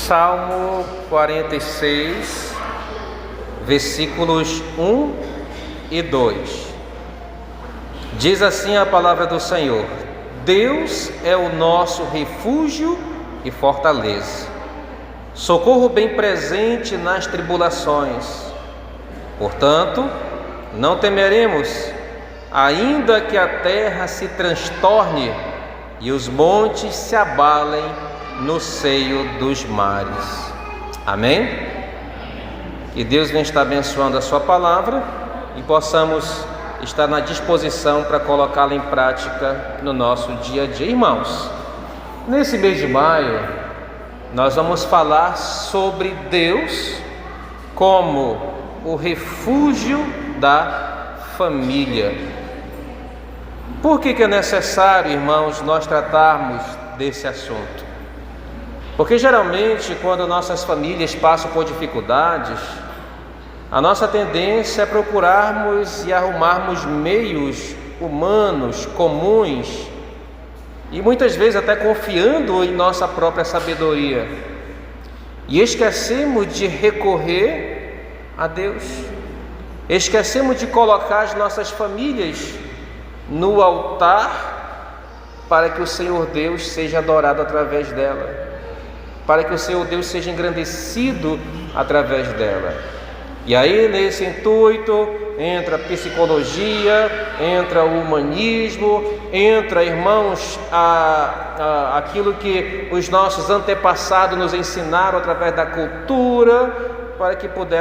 Salmo 46, versículos 1 e 2. Diz assim a palavra do Senhor: Deus é o nosso refúgio e fortaleza, socorro bem presente nas tribulações. Portanto, não temeremos, ainda que a terra se transtorne e os montes se abalem no seio dos mares. Amém? Que Deus venha estar abençoando a sua palavra e possamos estar na disposição para colocá-la em prática no nosso dia a dia. Irmãos, nesse mês de maio, nós vamos falar sobre Deus como o refúgio da família. Por que é necessário, irmãos, nós tratarmos desse assunto? Porque geralmente, quando nossas famílias passam por dificuldades, a nossa tendência é procurarmos e arrumarmos meios humanos, comuns, e muitas vezes até confiando em nossa própria sabedoria, e esquecemos de recorrer a Deus, esquecemos de colocar as nossas famílias no altar para que o Senhor Deus seja adorado através dela, para que o Senhor Deus seja engrandecido através dela. E aí, nesse intuito, entra a psicologia, entra o humanismo, entra, irmãos, aquilo que os nossos antepassados nos ensinaram através da cultura,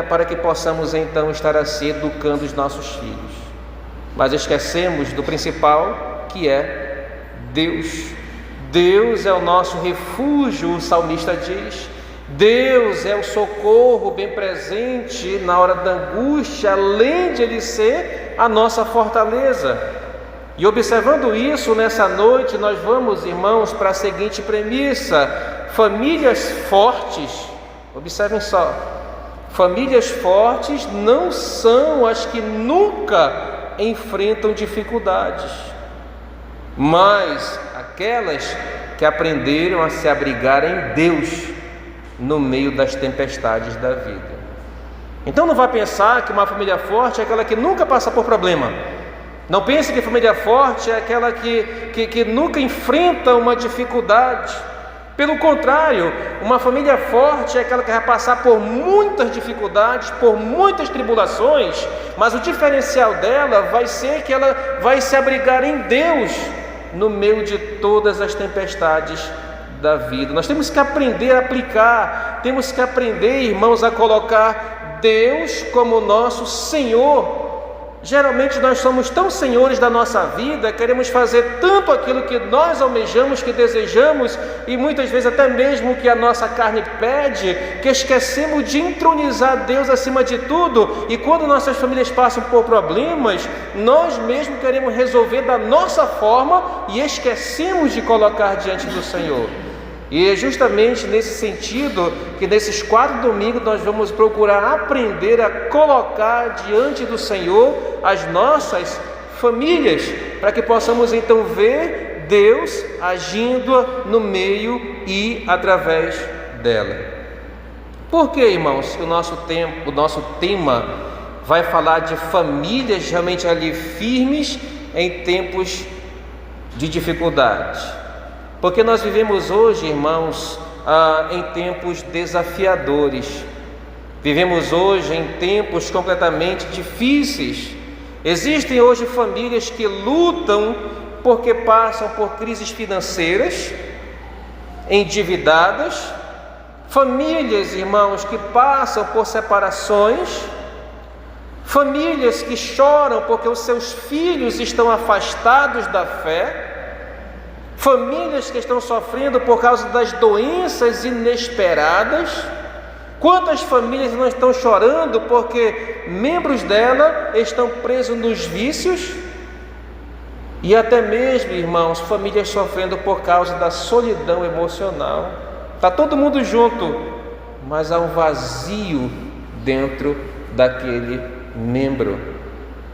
para que possamos então estar assim educando os nossos filhos. Mas esquecemos do principal, que é Deus. Deus é o nosso refúgio, o salmista diz. Deus é o socorro bem presente na hora da angústia, além de Ele ser a nossa fortaleza. E observando isso, nessa noite, nós vamos, irmãos, para a seguinte premissa: famílias fortes, observem só, famílias fortes não são as que nunca enfrentam dificuldades, mas aquelas que aprenderam a se abrigar em Deus no meio das tempestades da vida. Então não vá pensar que uma família forte é aquela que nunca passa por problema. Não pense que família forte é aquela que nunca enfrenta uma dificuldade. Pelo contrário, uma família forte é aquela que vai passar por muitas dificuldades, por muitas tribulações, mas o diferencial dela vai ser que ela vai se abrigar em Deus no meio de todas as tempestades da vida. Nós temos que aprender a aplicar, temos que aprender, irmãos, a colocar Deus como nosso Senhor. Geralmente nós somos tão senhores da nossa vida, queremos fazer tanto aquilo que nós almejamos, que desejamos, e muitas vezes até mesmo o que a nossa carne pede, que esquecemos de entronizar Deus acima de tudo, e quando nossas famílias passam por problemas, nós mesmos queremos resolver da nossa forma e esquecemos de colocar diante do Senhor. E é justamente nesse sentido que nesses 4 domingos nós vamos procurar aprender a colocar diante do Senhor as nossas famílias, para que possamos então ver Deus agindo no meio e através dela. Por que, irmãos, que o nosso tema vai falar de famílias realmente ali firmes em tempos de dificuldade? Porque nós vivemos hoje, irmãos, em tempos desafiadores. Vivemos hoje em tempos completamente difíceis. Existem hoje famílias que lutam porque passam por crises financeiras, endividadas. Famílias, irmãos, que passam por separações. Famílias que choram porque os seus filhos estão afastados da fé. Famílias que estão sofrendo por causa das doenças inesperadas. Quantas famílias não estão chorando porque membros dela estão presos nos vícios? E até mesmo, irmãos, famílias sofrendo por causa da solidão emocional. Está todo mundo junto, mas há um vazio dentro daquele membro.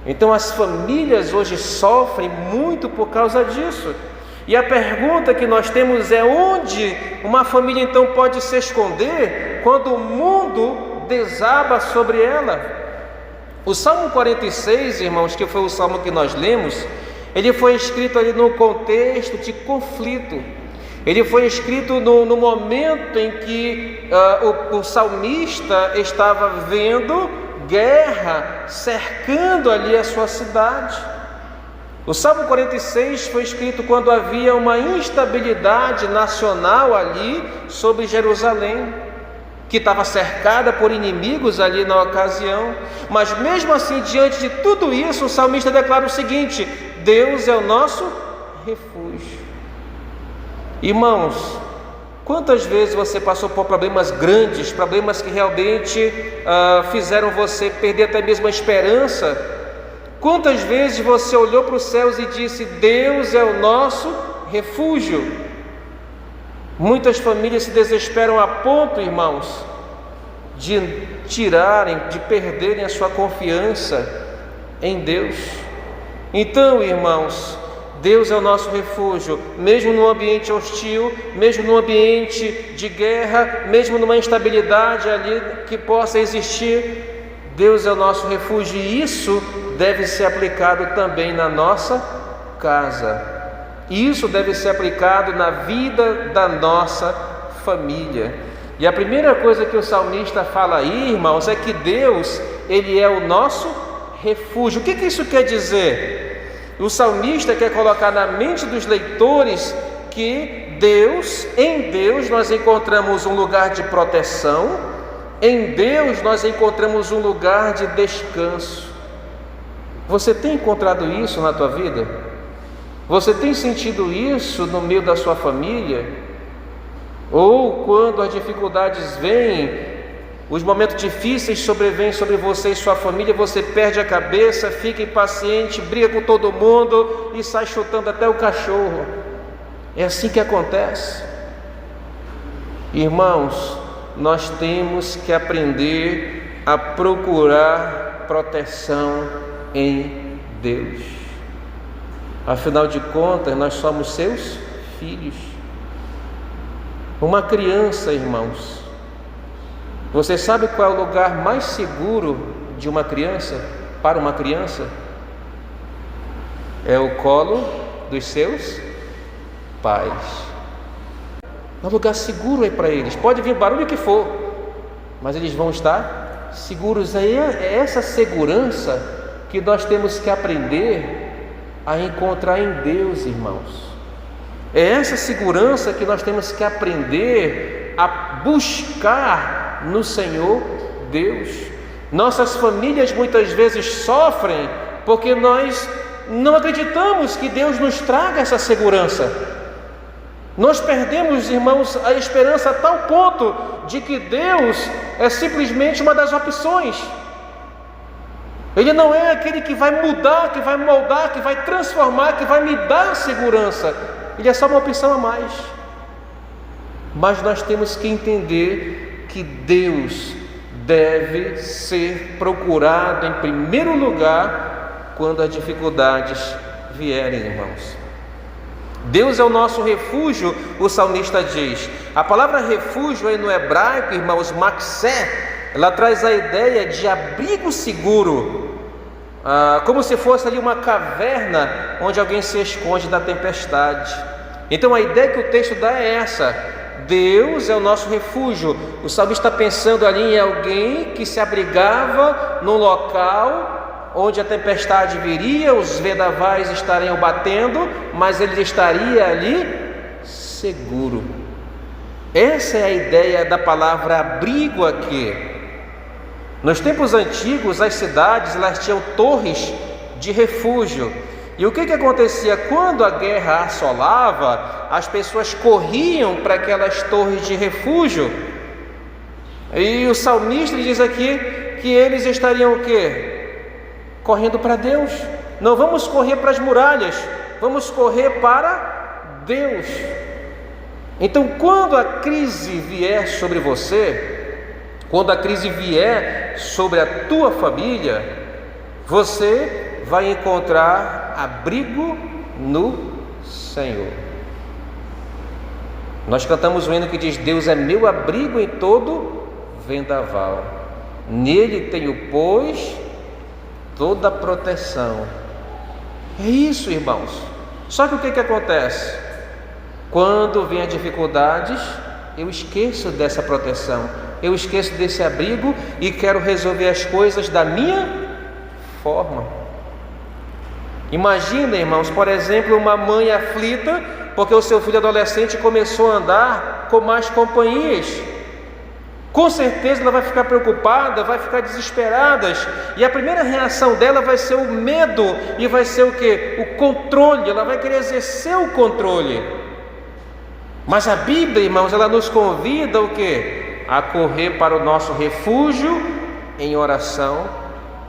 Então as famílias hoje sofrem muito por causa disso. E a pergunta que nós temos é: onde uma família então pode se esconder quando o mundo desaba sobre ela? O Salmo 46, irmãos, que foi o salmo que nós lemos, ele foi escrito ali num contexto de conflito. Ele foi escrito no momento em que o salmista estava vendo guerra cercando ali a sua cidade. O Salmo 46 foi escrito quando havia uma instabilidade nacional ali sobre Jerusalém, que estava cercada por inimigos ali na ocasião. Mas mesmo assim, diante de tudo isso, o salmista declara o seguinte: Deus é o nosso refúgio. Irmãos, quantas vezes você passou por problemas grandes, problemas que realmente fizeram você perder até mesmo a esperança? Quantas vezes você olhou para os céus e disse: Deus é o nosso refúgio? Muitas famílias se desesperam a ponto, irmãos, de perderem a sua confiança em Deus. Então, irmãos, Deus é o nosso refúgio, mesmo num ambiente hostil, mesmo num ambiente de guerra, mesmo numa instabilidade ali que possa existir. Deus é o nosso refúgio, e isso deve ser aplicado também na nossa casa. Isso deve ser aplicado na vida da nossa família. E a primeira coisa que o salmista fala aí, irmãos, é que Deus, Ele é o nosso refúgio. O que isso quer dizer? O salmista quer colocar na mente dos leitores que em Deus nós encontramos um lugar de proteção, em Deus nós encontramos um lugar de descanso. Você tem encontrado isso na tua vida? Você tem sentido isso no meio da sua família? Ou quando as dificuldades vêm, os momentos difíceis sobrevêm sobre você e sua família, você perde a cabeça, fica impaciente, briga com todo mundo e sai chutando até o cachorro. É assim que acontece. Irmãos, nós temos que aprender a procurar proteção em Deus. Afinal de contas, nós somos seus filhos. Uma criança, irmãos, você sabe qual é o lugar mais seguro de uma criança, para uma criança? É o colo dos seus pais. É um lugar seguro aí para eles. Pode vir o barulho que for, mas eles vão estar seguros. É essa segurança que nós temos que aprender a encontrar em Deus, irmãos. É essa segurança que nós temos que aprender a buscar no Senhor Deus. Nossas famílias muitas vezes sofrem porque nós não acreditamos que Deus nos traga essa segurança. Nós perdemos, irmãos, a esperança a tal ponto de que Deus é simplesmente uma das opções. Ele não é aquele que vai mudar, que vai moldar, que vai transformar, que vai me dar segurança. Ele é só uma opção a mais. Mas nós temos que entender que Deus deve ser procurado em primeiro lugar quando as dificuldades vierem, irmãos. Deus é o nosso refúgio, o salmista diz. A palavra refúgio aí no hebraico, irmãos, maxé, ela traz a ideia de abrigo seguro, como se fosse ali uma caverna onde alguém se esconde da tempestade. Então a ideia que o texto dá é essa: Deus é o nosso refúgio. O salmista está pensando ali em alguém que se abrigava num local onde a tempestade viria, os vendavais estariam batendo, mas ele estaria ali seguro. Essa é a ideia da palavra abrigo aqui. Nos tempos antigos, as cidades elas tinham torres de refúgio. E o que acontecia? Quando a guerra assolava, as pessoas corriam para aquelas torres de refúgio. E o salmista diz aqui que eles estariam o quê? Correndo para Deus. Não vamos correr para as muralhas, vamos correr para Deus. Então, quando a crise vier sobre você, quando a crise vier sobre a tua família, você vai encontrar abrigo no Senhor. Nós cantamos um hino que diz: Deus é meu abrigo em todo vendaval, nele tenho, pois, toda a proteção. É isso, irmãos. Só que o que acontece? Quando vem as dificuldades, eu esqueço dessa proteção, eu esqueço desse abrigo e quero resolver as coisas da minha forma. Imagina, irmãos, por exemplo, uma mãe aflita porque o seu filho adolescente começou a andar com mais companhias. Com certeza ela vai ficar preocupada, vai ficar desesperada, e a primeira reação dela vai ser o medo, e vai ser o quê? O controle. Ela vai querer exercer o controle. Mas a Bíblia, irmãos, ela nos convida o quê? A correr para o nosso refúgio em oração,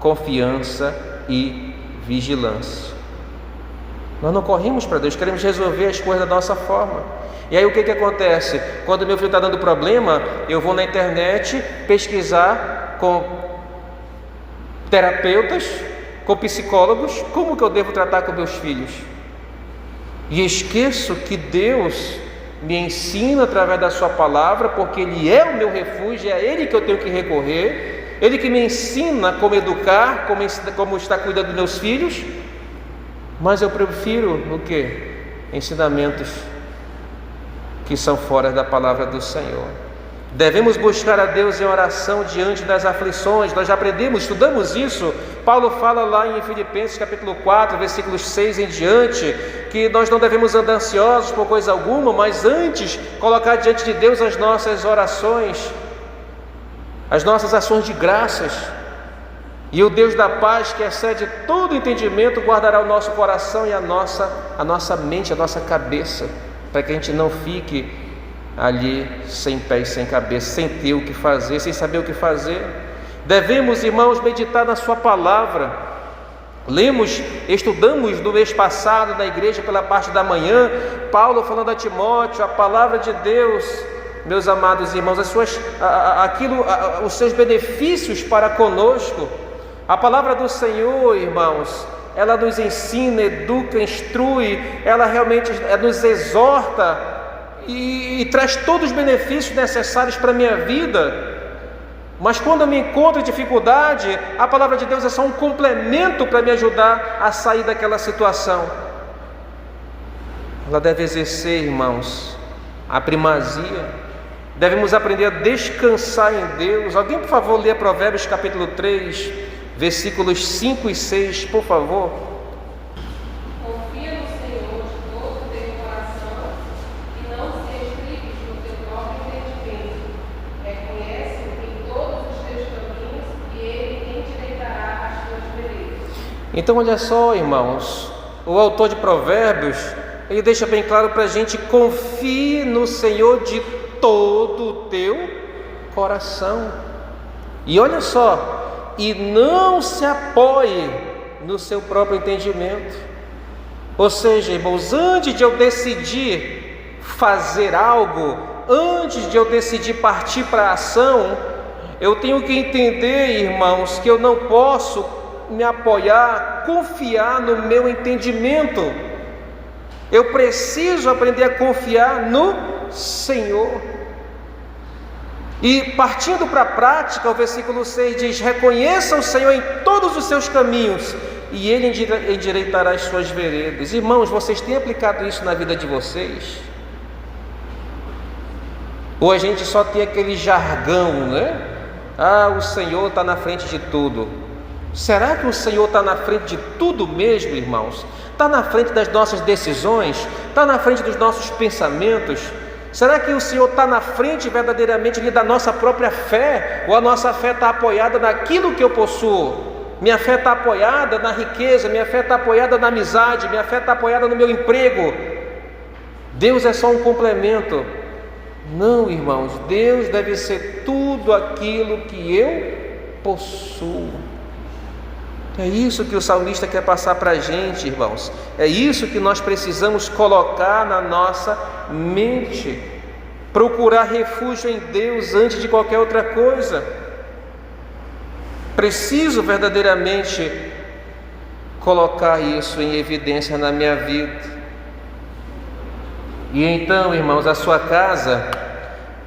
confiança e vigilância. Nós não corremos para Deus, queremos resolver as coisas da nossa forma. E aí o que acontece? Quando meu filho está dando problema, eu vou na internet pesquisar com terapeutas, com psicólogos, como que eu devo tratar com meus filhos. E esqueço que Deus me ensina através da sua palavra, porque Ele é o meu refúgio, é a Ele que eu tenho que recorrer, Ele que me ensina como educar, como estar cuidando dos meus filhos. Mas eu prefiro o quê? Ensinamentos que são fora da palavra do Senhor. Devemos buscar a Deus em oração diante das aflições. Nós já aprendemos, estudamos isso. Paulo fala lá em Filipenses capítulo 4, versículos 6 em diante, que nós não devemos andar ansiosos por coisa alguma, mas antes colocar diante de Deus as nossas orações, as nossas ações de graças. E o Deus da paz, que excede todo entendimento, guardará o nosso coração e a nossa mente, a nossa cabeça, para que a gente não fique ali sem pé e sem cabeça, sem ter o que fazer, sem saber o que fazer. Devemos, irmãos, meditar na sua palavra. Estudamos no mês passado na igreja pela parte da manhã, Paulo falando a Timóteo, a palavra de Deus, meus amados irmãos, os seus benefícios para conosco. A palavra do Senhor, irmãos, ela nos ensina, educa, instrui, ela realmente nos exorta e traz todos os benefícios necessários para a minha vida. Mas quando eu me encontro em dificuldade, a palavra de Deus é só um complemento para me ajudar a sair daquela situação. Ela deve exercer, irmãos, a primazia. Devemos aprender a descansar em Deus. Alguém, por favor, lê Provérbios capítulo 3, versículos 5 e 6, por favor. Confia no Senhor de todo o teu coração e não se estribes no teu próprio entendimento. Reconhece-o em todos os teus caminhos e Ele endireitará as tuas veredas. Então, olha só, irmãos, o autor de Provérbios, ele deixa bem claro para a gente: confie no Senhor de todo o teu coração. E olha só, e não se apoie no seu próprio entendimento. Ou seja, irmãos, antes de eu decidir fazer algo, antes de eu decidir partir para a ação, eu tenho que entender, irmãos, que eu não posso me apoiar, confiar no meu entendimento. Eu preciso aprender a confiar no Senhor. E partindo para a prática, o versículo 6 diz: reconheça o Senhor em todos os seus caminhos e Ele endireitará as suas veredas. Irmãos, vocês têm aplicado isso na vida de vocês? Ou a gente só tem aquele jargão, né? O Senhor está na frente de tudo. Será que o Senhor está na frente de tudo mesmo, irmãos? Está na frente das nossas decisões? Está na frente dos nossos pensamentos? Será que o Senhor está na frente verdadeiramente da nossa própria fé? Ou a nossa fé está apoiada naquilo que eu possuo? Minha fé está apoiada na riqueza, minha fé está apoiada na amizade, minha fé está apoiada no meu emprego. Deus é só um complemento. Não, irmãos, Deus deve ser tudo aquilo que eu possuo. É isso que o salmista quer passar para a gente, irmãos. É isso que nós precisamos colocar na nossa mente. Procurar refúgio em Deus antes de qualquer outra coisa. Preciso verdadeiramente colocar isso em evidência na minha vida. E então, irmãos, a sua casa,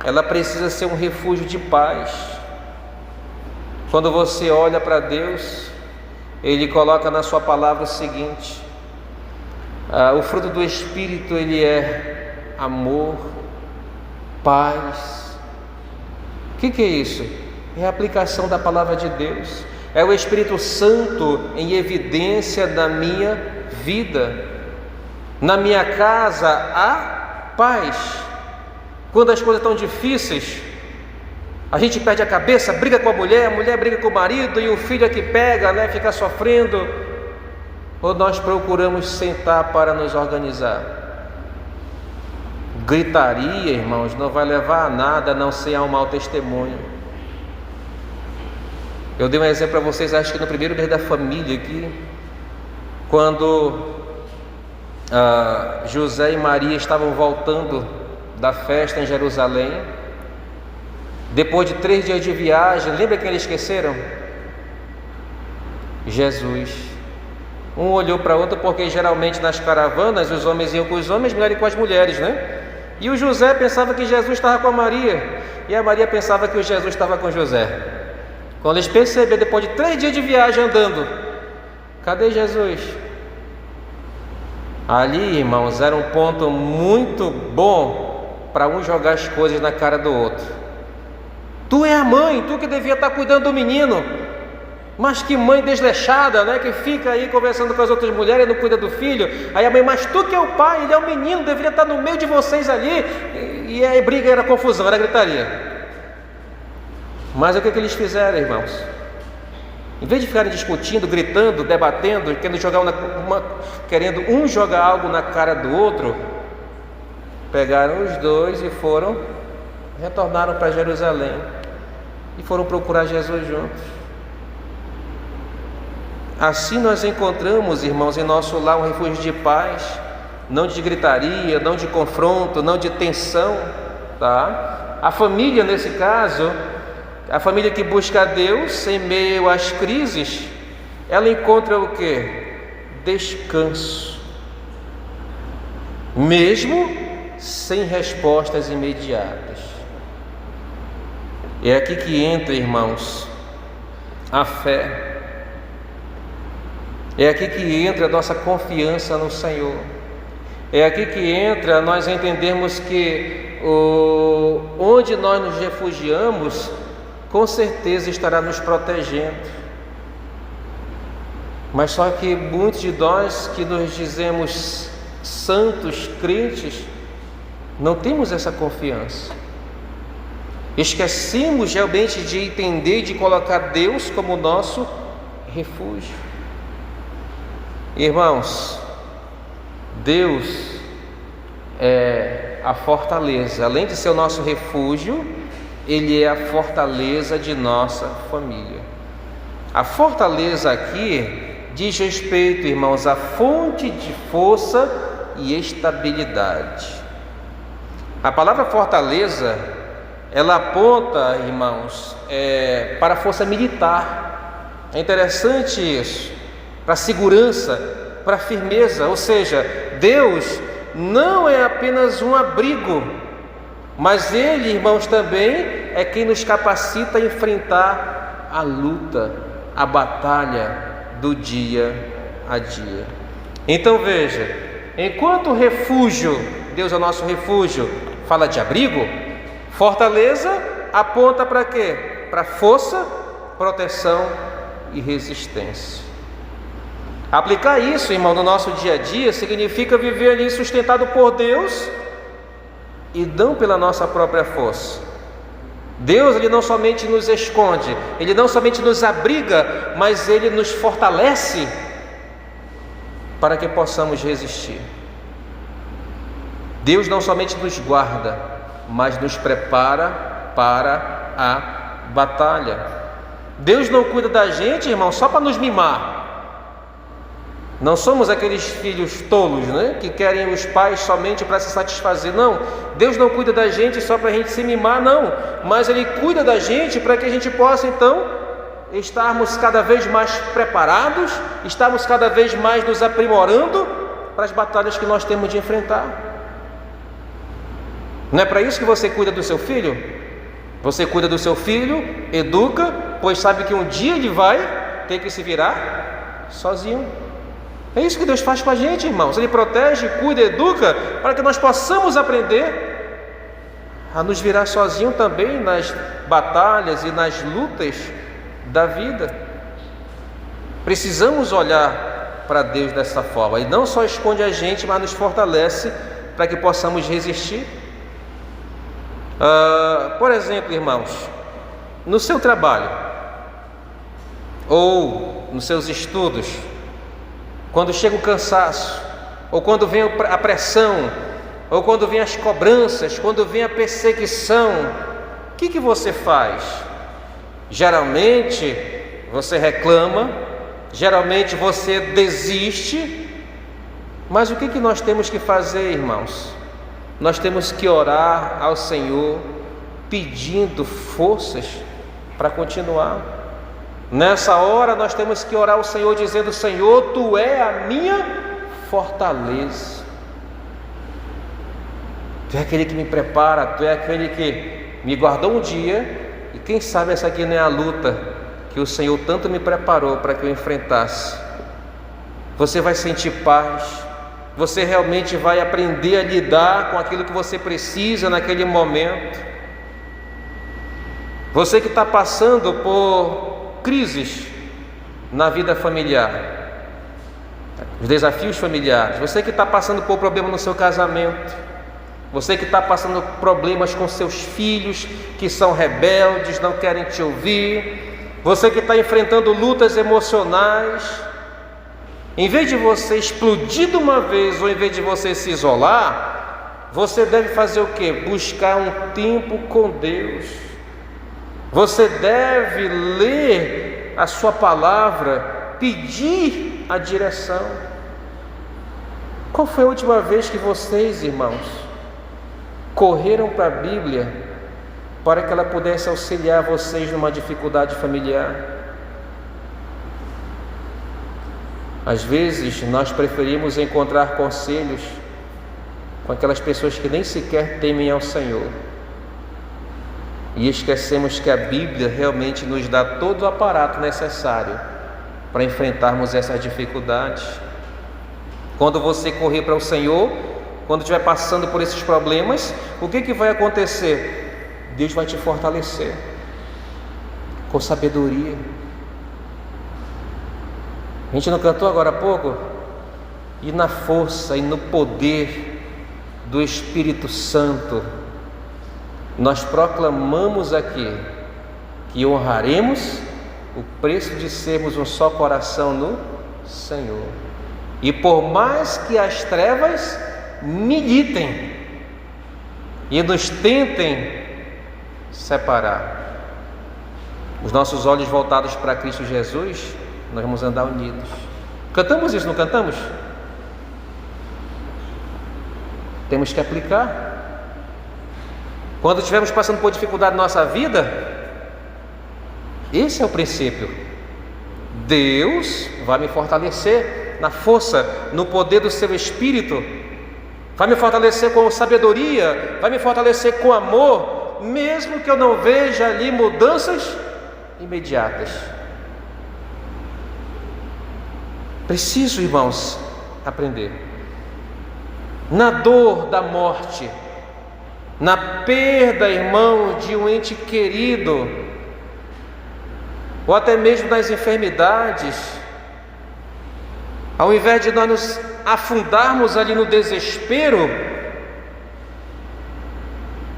ela precisa ser um refúgio de paz. Quando você olha para Deus, Ele coloca na sua palavra o seguinte: o fruto do Espírito, ele é amor, paz. O que é isso? É a aplicação da palavra de Deus. É o Espírito Santo em evidência na minha vida. Na minha casa há paz. Quando as coisas estão difíceis, a gente perde a cabeça, briga com a mulher briga com o marido, e o filho é que pega, né, fica sofrendo. Ou nós procuramos sentar para nos organizar? Gritaria, irmãos, não vai levar a nada, a não ser a um mau testemunho. Eu dei um exemplo para vocês, acho que no primeiro mês da família aqui, quando José e Maria estavam voltando da festa em Jerusalém, depois de 3 dias de viagem, lembra quem eles esqueceram? Jesus. Um olhou para o outro, porque geralmente nas caravanas os homens iam com os homens, as mulheres com as mulheres, né? E o José pensava que Jesus estava com a Maria, e a Maria pensava que o Jesus estava com José. Quando eles perceberam, depois de 3 dias de viagem andando, cadê Jesus? Ali, irmãos, era um ponto muito bom para um jogar as coisas na cara do outro. Tu é a mãe, tu que devia estar cuidando do menino. Mas que mãe desleixada, né? Que fica aí conversando com as outras mulheres e não cuida do filho. Aí a mãe, mas tu que é o pai, ele é o menino, deveria estar no meio de vocês ali. E aí briga, era confusão, era gritaria. Mas o que eles fizeram, irmãos? Em vez de ficarem discutindo, gritando, debatendo, querendo um jogar algo na cara do outro, pegaram os dois e retornaram para Jerusalém e foram procurar Jesus juntos. Assim nós encontramos, irmãos, em nosso lar um refúgio de paz, não de gritaria, não de confronto, não de tensão, tá? A família, nesse caso, a família que busca a Deus em meio às crises, ela encontra o quê? Descanso, mesmo sem respostas imediatas. É aqui que entra, irmãos, a fé. É aqui que entra a nossa confiança no Senhor. É aqui que entra nós entendermos que onde nós nos refugiamos, com certeza estará nos protegendo. Mas só que muitos de nós que nos dizemos santos, crentes, não temos essa confiança. Esquecemos realmente de entender e de colocar Deus como nosso refúgio. Irmãos, Deus é a fortaleza. Além de ser o nosso refúgio, Ele é a fortaleza de nossa família. A fortaleza aqui diz respeito, irmãos, à fonte de força e estabilidade. A palavra fortaleza, ela aponta, irmãos, para a força militar. É interessante isso. Para segurança, para firmeza. Ou seja, Deus não é apenas um abrigo, mas Ele, irmãos, também é quem nos capacita a enfrentar a luta, a batalha do dia a dia. Então veja, enquanto o refúgio, Deus é o nosso refúgio, fala de abrigo, fortaleza aponta para quê? Para força, proteção e resistência. Aplicar isso, irmão, no nosso dia a dia significa viver ali sustentado por Deus e não pela nossa própria força. Deus, Ele não somente nos esconde, Ele não somente nos abriga, mas Ele nos fortalece para que possamos resistir. Deus não somente nos guarda, mas nos prepara para a batalha. Deus não cuida da gente, irmão, só para nos mimar. Não somos aqueles filhos tolos, né? Que querem os pais somente para se satisfazer. Não, Deus não cuida da gente só para a gente se mimar, não. Mas Ele cuida da gente para que a gente possa, então, estarmos cada vez mais preparados, estarmos cada vez mais nos aprimorando para as batalhas que nós temos de enfrentar. Não é para isso que você cuida do seu filho? Você cuida do seu filho, educa, pois sabe que um dia ele vai ter que se virar sozinho. É isso que Deus faz com a gente, irmãos. Ele protege, cuida, educa, para que nós possamos aprender a nos virar sozinho também nas batalhas e nas lutas da vida. Precisamos olhar para Deus dessa forma. E não só esconde a gente, mas nos fortalece para que possamos resistir. Por exemplo, irmãos, no seu trabalho ou nos seus estudos, quando chega o cansaço, ou quando vem a pressão, ou quando vem as cobranças, quando vem a perseguição, o que você faz? Geralmente você reclama, geralmente você desiste, mas o que nós temos que fazer, irmãos? Nós temos que orar ao Senhor, pedindo forças para continuar. Nessa hora nós temos que orar ao Senhor, dizendo: Senhor, Tu é a minha fortaleza. Tu é aquele que me prepara, Tu é aquele que me guardou um dia, e quem sabe essa aqui não é a luta que o Senhor tanto me preparou para que eu enfrentasse. Você vai sentir paz, você realmente vai aprender a lidar com aquilo que você precisa naquele momento. Você que está passando por crises na vida familiar, os desafios familiares, você que está passando por problema no seu casamento, você que está passando problemas com seus filhos que são rebeldes, não querem te ouvir, você que está enfrentando lutas emocionais, em vez de você explodir de uma vez, ou em vez de você se isolar, você deve fazer o quê? Buscar um tempo com Deus. Você deve ler a sua palavra, pedir a direção. Qual foi a última vez que vocês, irmãos, correram para a Bíblia para que ela pudesse auxiliar vocês numa dificuldade familiar? Às vezes nós preferimos encontrar conselhos com aquelas pessoas que nem sequer temem ao Senhor, e esquecemos que a Bíblia realmente nos dá todo o aparato necessário para enfrentarmos essas dificuldades. Quando você correr para o Senhor, quando estiver passando por esses problemas, o que vai acontecer? Deus vai te fortalecer com sabedoria. A gente não cantou agora há pouco? E na força e no poder do Espírito Santo, nós proclamamos aqui que honraremos o preço de sermos um só coração no Senhor. E por mais que as trevas militem e nos tentem separar, os nossos olhos voltados para Cristo Jesus, nós vamos andar unidos. Cantamos isso, não cantamos? Temos que aplicar. Quando estivermos passando por dificuldade na nossa vida, esse é o princípio. Deus vai me fortalecer na força, no poder do seu Espírito, vai me fortalecer com sabedoria, vai me fortalecer com amor, mesmo que eu não veja ali mudanças imediatas. Preciso, irmãos, aprender. Na dor da morte, na perda, irmão, de um ente querido, ou até mesmo nas enfermidades, ao invés de nós nos afundarmos ali no desespero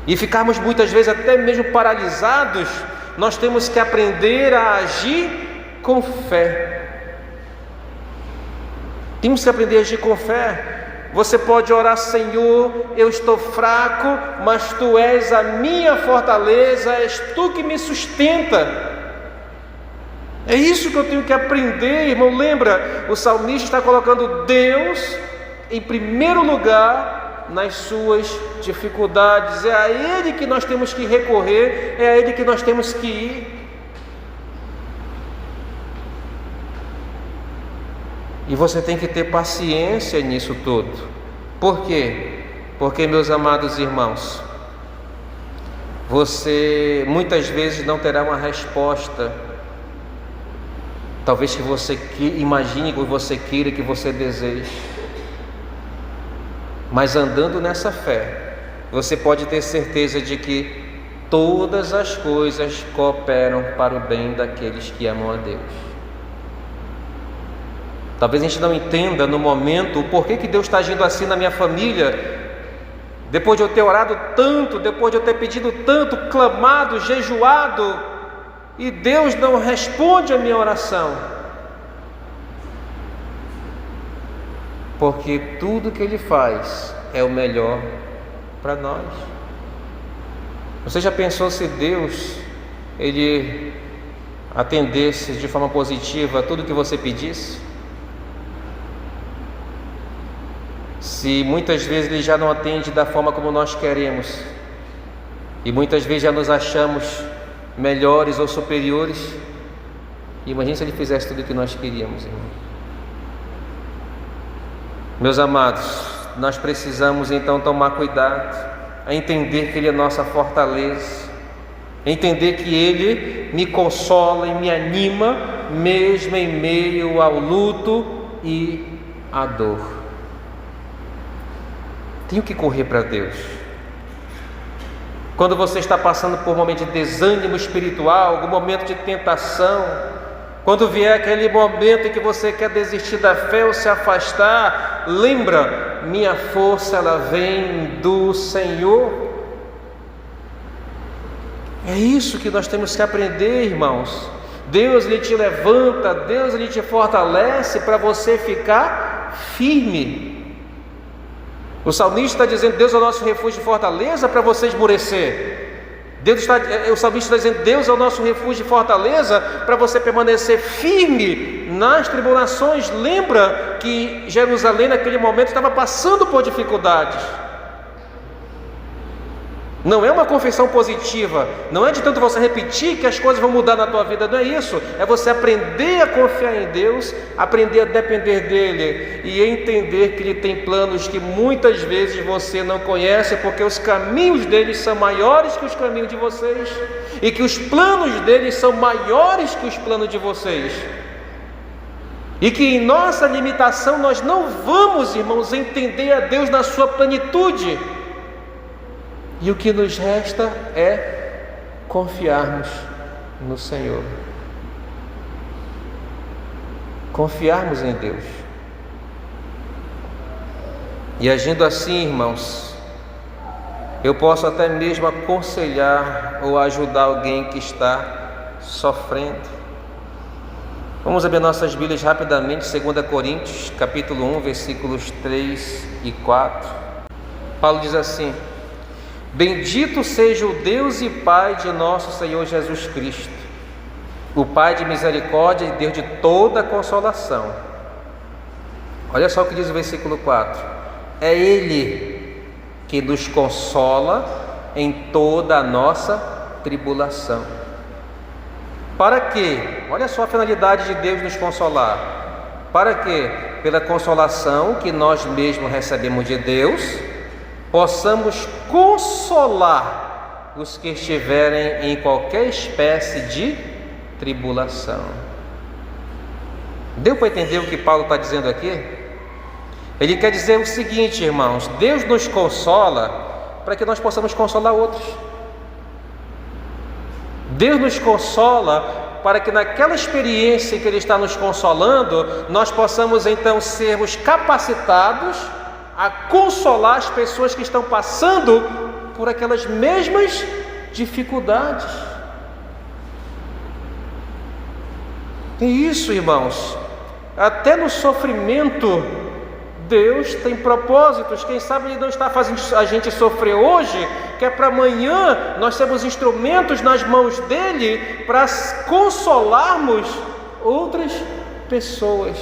e ficarmos muitas vezes até mesmo paralisados, nós temos que aprender a agir com fé. Temos que aprender a agir com fé. Você pode orar: Senhor, eu estou fraco, mas Tu és a minha fortaleza, és Tu que me sustenta. É isso que eu tenho que aprender, irmão. Lembra, o salmista está colocando Deus em primeiro lugar nas suas dificuldades. É a Ele que nós temos que recorrer, é a Ele que nós temos que ir. E você tem que ter paciência nisso tudo. Por quê? Porque, meus amados irmãos, você muitas vezes não terá uma resposta, talvez que você imagine, que você queira, que você deseje. Mas andando nessa fé, você pode ter certeza de que todas as coisas cooperam para o bem daqueles que amam a Deus. Talvez a gente não entenda no momento o porquê que Deus está agindo assim na minha família, depois de eu ter orado tanto, depois de eu ter pedido tanto, clamado, jejuado, e Deus não responde a minha oração. Porque tudo que Ele faz é o melhor para nós. Você já pensou se Deus, Ele atendesse de forma positiva a tudo que você pedisse? Se muitas vezes Ele já não atende da forma como nós queremos, e muitas vezes já nos achamos melhores ou superiores, imagine se Ele fizesse tudo o que nós queríamos, irmão. Meus amados, nós precisamos então tomar cuidado, a entender que Ele é nossa fortaleza, entender que Ele me consola e me anima, mesmo em meio ao luto e à dor. Tenho que correr para Deus. Quando você está passando por um momento de desânimo espiritual, algum momento de tentação, quando vier aquele momento em que você quer desistir da fé ou se afastar, lembra, minha força ela vem do Senhor. É isso que nós temos que aprender, irmãos. Deus Ele te levanta, Deus Ele te fortalece para você ficar firme. O salmista está dizendo, Deus é o nosso refúgio e fortaleza, para você esmorecer. O salmista está dizendo, Deus é o nosso refúgio e fortaleza, para você permanecer firme nas tribulações. Lembra que Jerusalém naquele momento estava passando por dificuldades. Não é uma confissão positiva, não é de tanto você repetir que as coisas vão mudar na tua vida, não é isso. É você aprender a confiar em Deus, aprender a depender dEle e entender que Ele tem planos que muitas vezes você não conhece, porque os caminhos dEle são maiores que os caminhos de vocês, e que os planos dEle são maiores que os planos de vocês, e que em nossa limitação nós não vamos, irmãos, entender a Deus na sua plenitude. E o que nos resta é confiarmos no Senhor, confiarmos em Deus. E agindo assim, irmãos, eu posso até mesmo aconselhar ou ajudar alguém que está sofrendo. Vamos abrir nossas Bíblias rapidamente, 2 Coríntios, capítulo 1, versículos 3 e 4. Paulo diz assim: bendito seja o Deus e Pai de nosso Senhor Jesus Cristo, o Pai de misericórdia e Deus de toda consolação. Olha só o que diz o versículo 4: é Ele que nos consola em toda a nossa tribulação. Para quê? Olha só a finalidade de Deus nos consolar. Para quê? Pela consolação que nós mesmos recebemos de Deus, possamos consolar os que estiverem em qualquer espécie de tribulação. Deu para entender o que Paulo está dizendo aqui? Ele quer dizer o seguinte, irmãos: Deus nos consola para que nós possamos consolar outros. Deus nos consola para que naquela experiência em que Ele está nos consolando, nós possamos então sermos capacitados a consolar as pessoas que estão passando por aquelas mesmas dificuldades. É isso, irmãos. Até no sofrimento, Deus tem propósitos. Quem sabe Ele não está fazendo a gente sofrer hoje, que é para amanhã nós sermos instrumentos nas mãos dEle para consolarmos outras pessoas.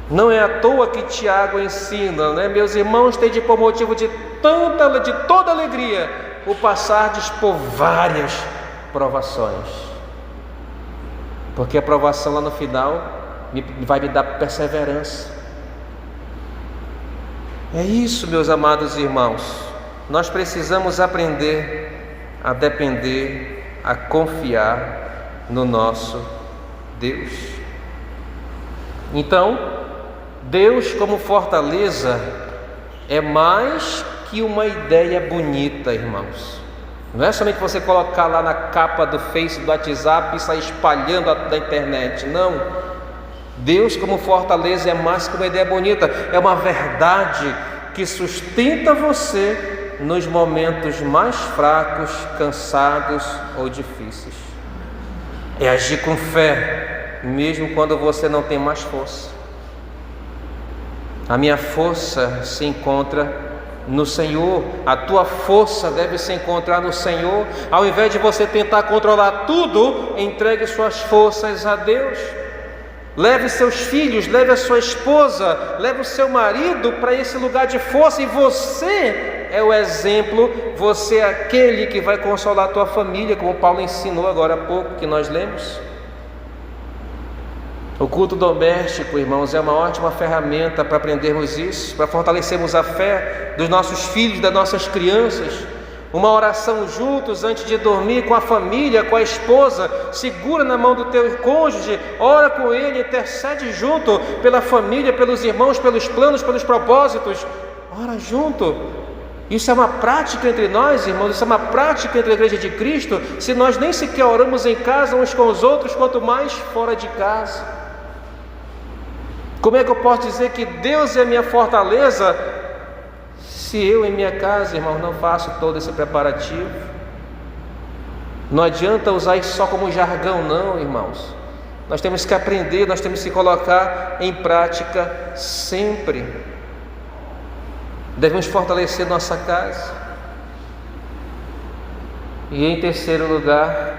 Não é à toa que Tiago ensina, né? Meus irmãos, têm de por motivo de toda alegria o passardes por várias provações, porque a provação lá no final vai me dar perseverança. É isso, meus amados irmãos. nós precisamos aprender a depender, a confiar no nosso Deus. Então, Deus como fortaleza é mais que uma ideia bonita, irmãos. Não é somente você colocar lá na capa do Face, do WhatsApp e sair espalhando da internet, não. Deus como fortaleza é mais que uma ideia bonita, é uma verdade que sustenta você nos momentos mais fracos, cansados ou difíceis. É agir com fé, mesmo quando você não tem mais força. A minha força se encontra no Senhor, a tua força deve se encontrar no Senhor. Ao invés de você tentar controlar tudo, entregue suas forças a Deus. Leve seus filhos, leve a sua esposa, leve o seu marido para esse lugar de força, e você é o exemplo, você é aquele que vai consolar a tua família, como Paulo ensinou agora há pouco, que nós lemos. O culto doméstico, irmãos, é uma ótima ferramenta para aprendermos isso, para fortalecermos a fé dos nossos filhos, das nossas crianças. Uma oração juntos antes de dormir, com a família, com a esposa, segura na mão do teu cônjuge, ora com ele, intercede junto pela família, pelos irmãos, pelos planos, pelos propósitos, ora junto. Isso é uma prática entre nós, irmãos, isso é uma prática entre a igreja de Cristo. Se nós nem sequer oramos em casa uns com os outros, quanto mais fora de casa. Como é que eu posso dizer que Deus é a minha fortaleza, se eu em minha casa, irmãos, não faço todo esse preparativo? Não adianta usar isso só como jargão, não, irmãos. Nós temos que aprender, nós temos que colocar em prática sempre. Devemos fortalecer nossa casa. E em terceiro lugar,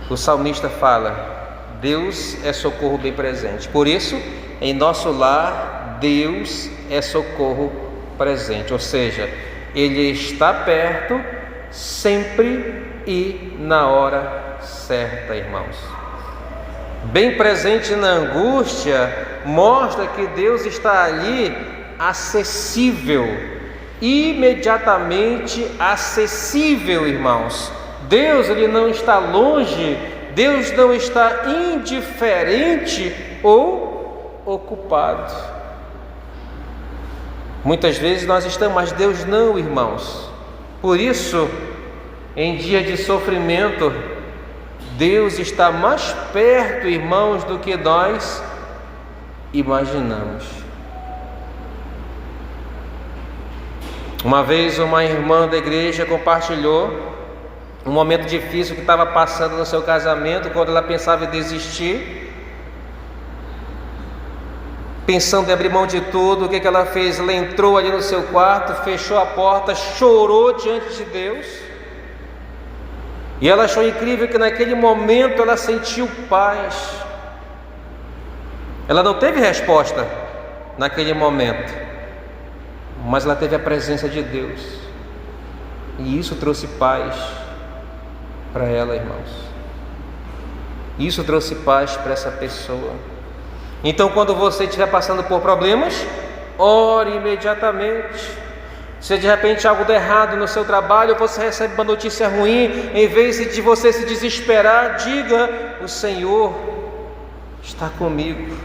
o salmista fala: Deus é socorro bem presente. Por isso, em nosso lar, Deus é socorro presente. Ou seja, Ele está perto sempre e na hora certa, irmãos. Bem presente na angústia mostra que Deus está ali, acessível, imediatamente acessível, irmãos. Deus, Ele não está longe, Deus não está indiferente ou ocupado. Muitas vezes nós estamos, mas Deus não, irmãos. Por isso, em dia de sofrimento, Deus está mais perto, irmãos, do que nós imaginamos. Uma vez uma irmã da igreja compartilhou um momento difícil que estava passando no seu casamento, quando ela pensava em desistir, pensando em abrir mão de tudo. O que ela fez? Ela entrou ali no seu quarto, fechou a porta, chorou diante de Deus, e ela achou incrível que naquele momento ela sentiu paz. Ela não teve resposta naquele momento, mas ela teve a presença de Deus, e isso trouxe paz para ela, irmãos. Isso trouxe paz para essa pessoa. Então, quando você estiver passando por problemas, ore imediatamente. Se de repente algo der errado no seu trabalho, você recebe uma notícia ruim, em vez de você se desesperar, diga: o Senhor está comigo,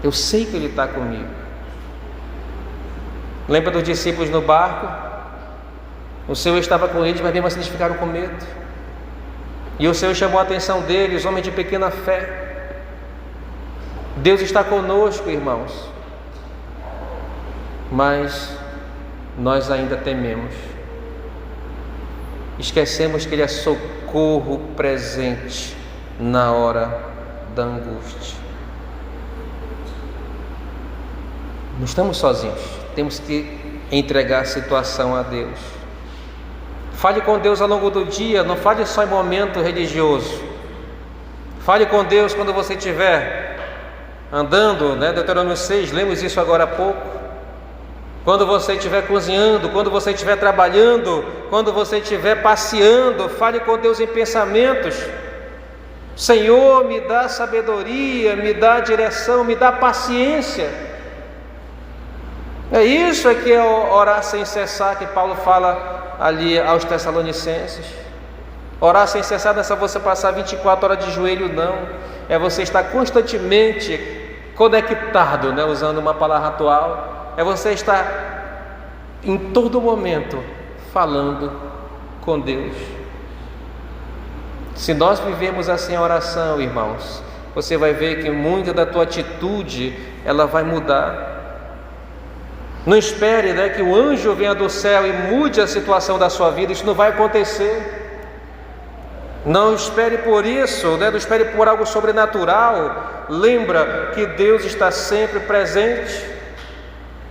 eu sei que Ele está comigo. Lembra dos discípulos no barco? O Senhor estava com eles, mas mesmo assim eles ficaram com medo. E o Senhor chamou a atenção deles, homens de pequena fé. Deus está conosco, irmãos, mas nós ainda tememos. Esquecemos que Ele é socorro presente na hora da angústia. Não estamos sozinhos, temos que entregar a situação a Deus. Fale com Deus ao longo do dia, não fale só em momento religioso. Fale com Deus quando você estiver andando, Deuteronômio 6, lemos isso agora há pouco. Quando você estiver cozinhando, quando você estiver trabalhando, quando você estiver passeando, fale com Deus em pensamentos. Senhor, me dá sabedoria, me dá direção, me dá paciência. Isso é que é orar sem cessar, que Paulo fala ali aos Tessalonicenses. Orar sem cessar não é só você passar 24 horas de joelho, não. É você estar constantemente conectado, né? Usando uma palavra atual. É você estar em todo momento falando com Deus. Se nós vivemos assim a oração, irmãos, você vai ver que muita da tua atitude ela vai mudar. Não espere, né, que o anjo venha do céu e mude a situação da sua vida. Isso não vai acontecer. Não espere por isso, né? Não espere por algo sobrenatural. Lembra que Deus está sempre presente.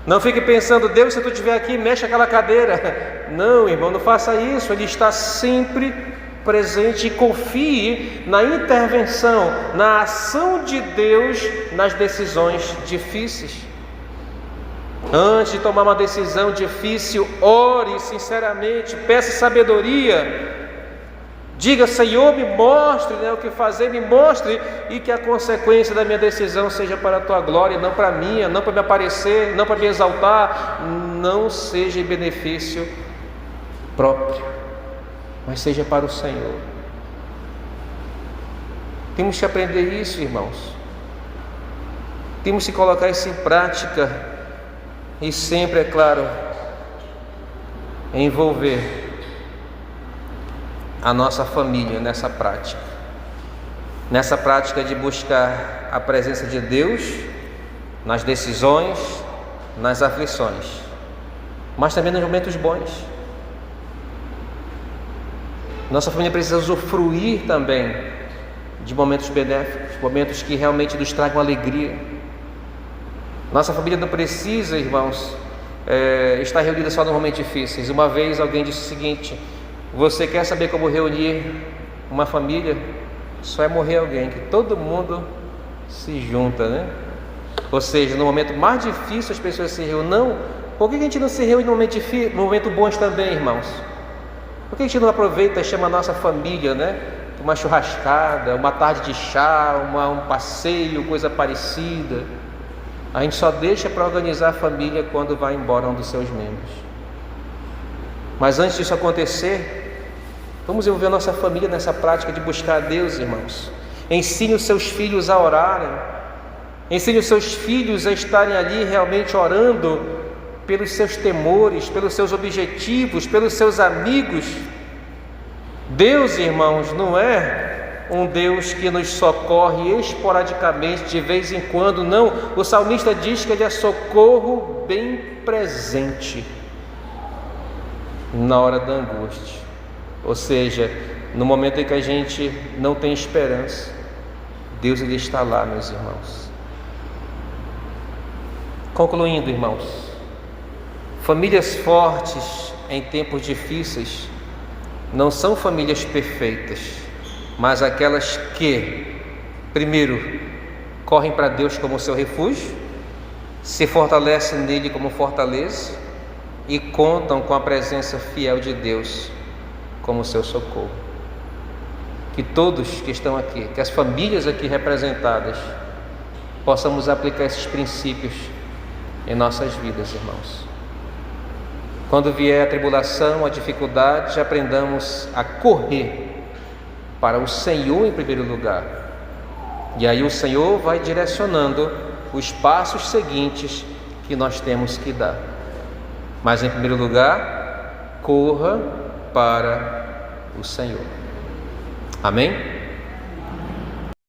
Não fique pensando, Deus, se tu estiver aqui, mexe aquela cadeira. Não, irmão, não faça isso. Ele está sempre presente, e confie na intervenção, na ação de Deus nas decisões difíceis. Antes de tomar uma decisão difícil, ore sinceramente, peça sabedoria. Diga, Senhor, me mostre, né, o que fazer, me mostre, e que a consequência da minha decisão seja para a tua glória, não para a minha, não para me aparecer, não para me exaltar, não seja em benefício próprio, mas seja para o Senhor. Temos que aprender isso, irmãos. Temos que colocar isso em prática. E sempre, é claro, envolver a nossa família nessa prática de buscar a presença de Deus nas decisões, nas aflições, mas também nos momentos bons. Nossa família precisa usufruir também de momentos benéficos, momentos que realmente nos tragam alegria. Nossa família não precisa, irmãos, estar reunida só nos momentos difíceis. Uma vez alguém disse o seguinte: você quer saber como reunir uma família? Só é morrer alguém, que todo mundo se junta, né? Ou seja, no momento mais difícil as pessoas se reúnem. Não, por que a gente não se reúne no momento bons também, irmãos? Por que a gente não aproveita e chama a nossa família, né? Uma churrascada, uma tarde de chá, um passeio, coisa parecida. A gente só deixa para organizar a família quando vai embora um dos seus membros. Mas antes disso acontecer, vamos envolver a nossa família nessa prática de buscar a Deus, irmãos. Ensine os seus filhos a orarem. Ensine os seus filhos a estarem ali realmente orando pelos seus temores, pelos seus objetivos, pelos seus amigos. Deus, irmãos, não é um Deus que nos socorre esporadicamente, de vez em quando, não. O salmista diz que Ele é socorro bem presente na hora da angústia, ou seja, no momento em que a gente não tem esperança, Deus Ele está lá, meus irmãos. Concluindo, irmãos, famílias fortes em tempos difíceis não são famílias perfeitas, mas aquelas que, primeiro, correm para Deus como seu refúgio, se fortalecem nele como fortaleza e contam com a presença fiel de Deus como seu socorro. Que todos que estão aqui, que as famílias aqui representadas, possamos aplicar esses princípios em nossas vidas, irmãos. Quando vier a tribulação, a dificuldade, aprendamos a correr para o Senhor em primeiro lugar, e aí o Senhor vai direcionando os passos seguintes que nós temos que dar. Mas em primeiro lugar, corra para o Senhor. Amém?